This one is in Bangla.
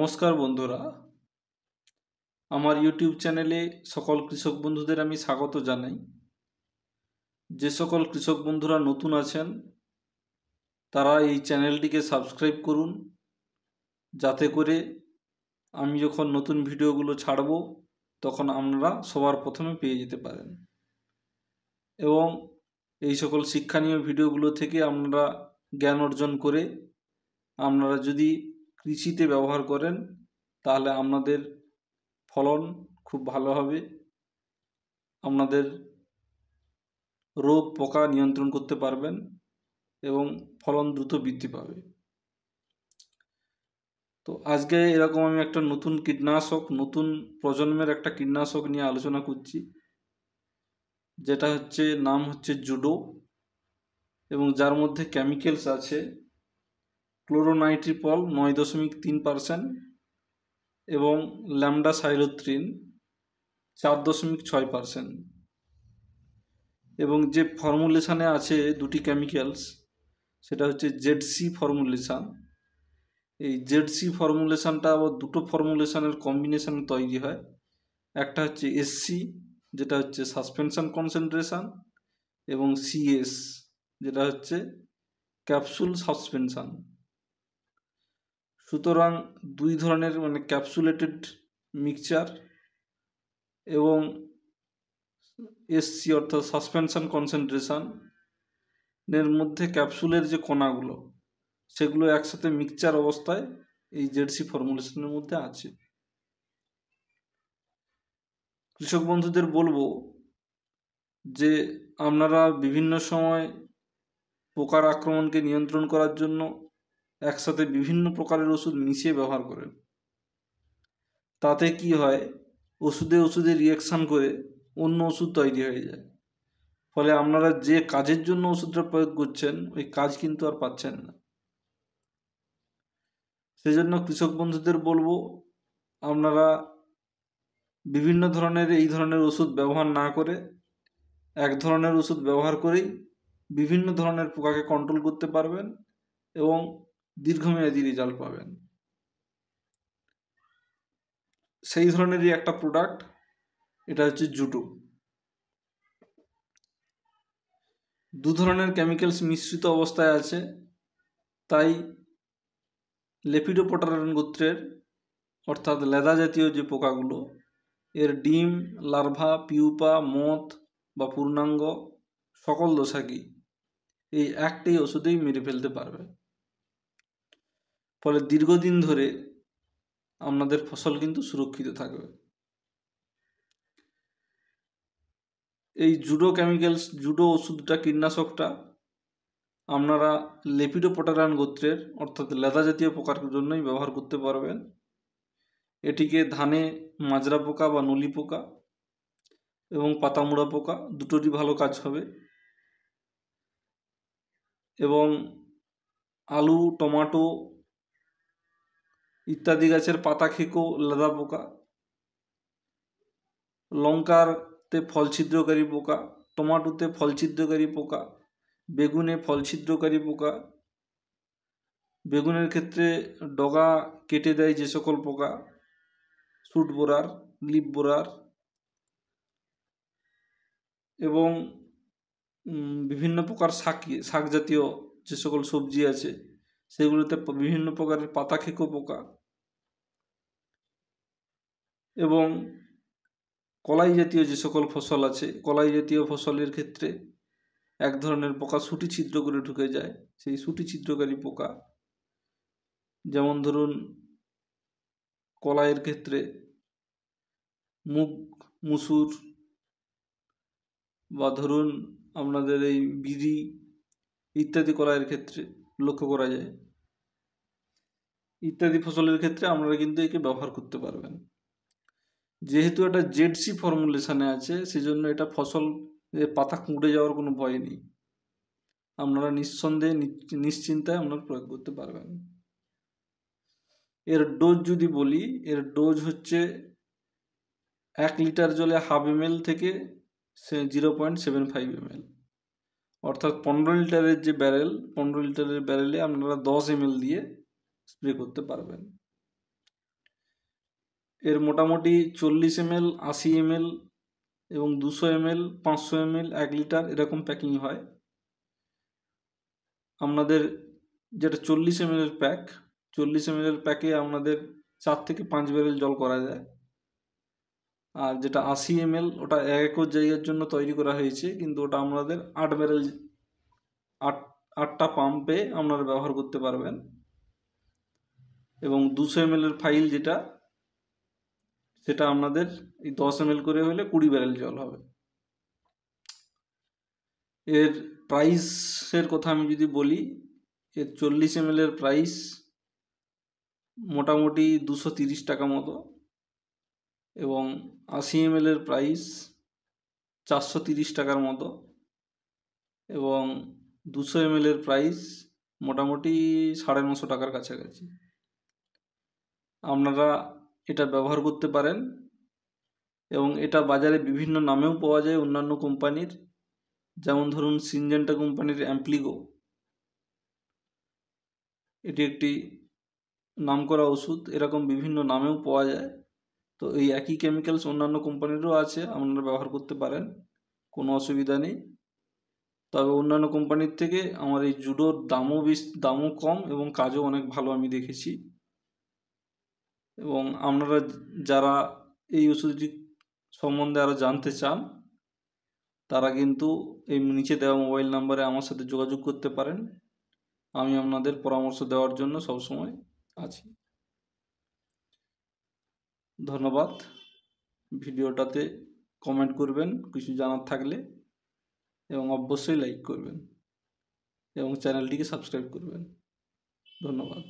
নমস্কার বন্ধুরা, আমার ইউটিউব চ্যানেলে সকল কৃষক বন্ধুদের আমি স্বাগত জানাই। যে সকল কৃষক বন্ধুরা নতুন আছেন তারা এই চ্যানেলটিকে সাবস্ক্রাইব করুন, যাতে করে আমি যখন নতুন ভিডিওগুলো ছাড়ব তখন আপনারা সবার প্রথমে পেয়ে যেতে পারেন এবং এই সকল শিক্ষণীয় ভিডিওগুলো থেকে আপনারা জ্ঞান অর্জন করে আপনারা যদি কৃষিতে ব্যবহার করেন তাহলে আপনাদের ফলন খুব ভালো হবে, আপনাদের রোগ পোকা নিয়ন্ত্রণ করতে পারবেন এবং ফলন দ্রুত বৃদ্ধি পাবে। তো আজকে এরকম আমি একটা নতুন নতুন প্রজন্মের একটা কীটনাশক নিয়ে আলোচনা করছি, যেটা নাম হচ্ছে জুডো, এবং যার মধ্যে কেমিক্যালস আছে ক্লোরোনাইট্রিপল 9.3% এবং ল্যামডাসাইলোথ্রিন 4.6%, এবং যে ফর্মুলেশানে আছে দুটি কেমিক্যালস সেটা হচ্ছে জেডসি ফর্মুলেশান। এই জেডসি ফর্মুলেশানটা আবার দুটো ফর্মুলেশানের কম্বিনেশান তৈরি হয়। একটা হচ্ছে এসসি, যেটা হচ্ছে সাসপেনশন কনসেন্ট্রেশন, এবং সিএস, যেটা হচ্ছে ক্যাপসুল সাসপেনশন। সুতরাং দুই ধরনের ক্যাপসুলেটেড মিক্সচার এবং এসসি অর্থাৎ সাসপেনশন কনসেন্ট্রেশন এর মধ্যে ক্যাপসুলের যে কণাগুলো সেগুলো একসাথে মিক্সচার অবস্থায় এই জেডসি ফর্মুলেশনের মধ্যে আছে। কৃষক বন্ধুদের বলবো যে আপনারা বিভিন্ন সময় পোকার আক্রমণকে নিয়ন্ত্রণ করার জন্য একসাথে বিভিন্ন প্রকারের ওষুধ মিশিয়ে ব্যবহার করেন। তাতে কি হয়, ওষুধে রিয়াকশান করে অন্য ওষুধ তৈরি হয়ে যায়, ফলে আপনারা যে কাজের জন্য ওষুধটা প্রয়োগ করছেন ওই কাজ কিন্তু আর পাচ্ছেন না। সেজন্য কৃষক বন্ধুদের বলবো আপনারা বিভিন্ন ধরনের এই ধরনের ওষুধ ব্যবহার না করে এক ধরনের ওষুধ ব্যবহার করেই বিভিন্ন ধরনের পোকাকে কন্ট্রোল করতে পারবেন এবং দীর্ঘমেয়াদী রেজাল্ট পাবেন। সেই ধরনেরই একটা প্রোডাক্ট এটা হচ্ছে জুডো। দু ধরনের কেমিক্যালস মিশ্রিত অবস্থায় আছে, তাই লেপিডোপ্টেরান গোত্রের অর্থাৎ লেদা জাতীয় যে পোকাগুলো, এর ডিম, লার্ভা, পিউপা, মথ বা পূর্ণাঙ্গ সকল দশাকেই এই একটাই ওষুধেই মেরে ফেলতে পারবে। ফলে দীর্ঘদিন ধরে আপনাদের ফসল কিন্তু সুরক্ষিত থাকবে। এই জুডো ওষুধটা, কীটনাশকটা আপনারা লেপিডোপ্টেরান গোত্রের অর্থাৎ লেদা জাতীয় পোকার জন্যই ব্যবহার করতে পারবেন। এটিকে ধানে মাজরা পোকা বা নলি পোকা এবং পাতামুড়া পোকা দুটোরই ভালো কাজ হবে, এবং আলু, টমাটো ইত্যাদি গাছের পাতা খেকো লেদা পোকা, লঙ্কাতে ফল ছিদ্রকারী পোকা, টমাটোতে ফল ছিদ্রকারী পোকা, বেগুনে ফল ছিদ্রকারী পোকা, বেগুনের ক্ষেত্রে ডগা কেটে দেয় যে সকল পোকা, শুট বোরার, লিপ বোরার, এবং বিভিন্ন প্রকার শাক জাতীয় যে সকল সবজি আছে সেগুলোতে বিভিন্ন প্রকারের পাতা খেকো পোকা, এবং কলাই জাতীয় যে সকল ফসল আছে, কলাই জাতীয় ফসলের ক্ষেত্রে এক ধরনের পোকা শুটি ছিদ্র করে ঢুকে যায়, সেই শুটি ছিদ্রকারী পোকা, যেমন ধরুন কলাইয়ের ক্ষেত্রে মুগ, মুসুর, বা ধরুন আপনাদের এই বিরি ইত্যাদি কলাইয়ের ক্ষেত্রে লক্ষ্য করা যায়। ইত্যাদি ফসলের ক্ষেত্রে আপনারা কিন্তু একে ব্যবহার করতে পারবেন। যেহেতু এটা জেডসি ফর্মুলেশানে আছে সেজন্য এটা ফসল পাতা কুঁড়ে যাওয়ার কোনো ভয় নেই, আপনারা নিঃসন্দেহে নিশ্চিন্তায় আপনারা প্রয়োগ করতে পারবেন। এর ডোজ যদি বলি, এর ডোজ হচ্ছে 1 লিটার জলে 1/2 ml থেকে 0.75 ml, অর্থাৎ 15 লিটারের যে ব্যারেল, 15 লিটারের ব্যারেলে আপনারা 10 ml দিয়ে স্প্রে করতে পারবেন। এর মোটামুটি 40 ml, 80 ml এবং 200 ml, 500 ml, 1 লিটার এরকম প্যাকিং হয়। আপনাদের যেটা 40 ml এর প্যাক, 40 ml এর প্যাকে আপনাদের 4 থেকে 5 ব্যারেল জল করা যায়। আর যেটা 80 ml ওটা 1 একর জায়গার জন্য তৈরি করা হয়েছে, কিন্তু ওটা আপনাদের 8 ব্যারেল 8টা পাম্পে আপনারা ব্যবহার করতে পারবেন। এবং 200 ml এর ফাইল যেটা, সেটা আপনাদের এই 10 ml করে হলে 20 ব্যারেল জল হবে। এর প্রাইসের কথা আমি যদি বলি, এর 40 ml এর প্রাইস মোটামুটি 230 টাকা মতো, এবং 80 ml এর প্রাইস 430 টাকার মতো, এবং 200 ml এর প্রাইস মোটামুটি 950 টাকার কাছাকাছি। আপনারা এটা ব্যবহার করতে পারেন, এবং এটা বাজারে বিভিন্ন নামেও পাওয়া যায় অন্যান্য কোম্পানির, যেমন ধরুন সিনজেন্টা কোম্পানির অ্যাম্প্লিগো, এটি একটি নামকরা ওষুধ, এরকম বিভিন্ন নামেও পাওয়া যায়। তো এই একই কেমিক্যালস অন্যান্য কোম্পানিরও আছে, আপনারা ব্যবহার করতে পারেন, কোনো অসুবিধা নেই। তবে অন্যান্য কোম্পানির থেকে আমার এই জুডোর দামও কম এবং কাজও অনেক ভালো আমি দেখেছি। এবং আপনারা যারা এই ওষুধটি সম্বন্ধে আরও জানতে চান, তারা কিন্তু এই নিচে দেওয়া মোবাইল নাম্বারে আমার সাথে যোগাযোগ করতে পারেন। আমি আপনাদের পরামর্শ দেওয়ার জন্য সবসময় আছি। ধন্যবাদ। ভিডিওটাতে কমেন্ট করবেন কিছু জানার থাকলে, এবং অবশ্যই লাইক করবেন এবং চ্যানেলটিকে সাবস্ক্রাইব করবেন। ধন্যবাদ।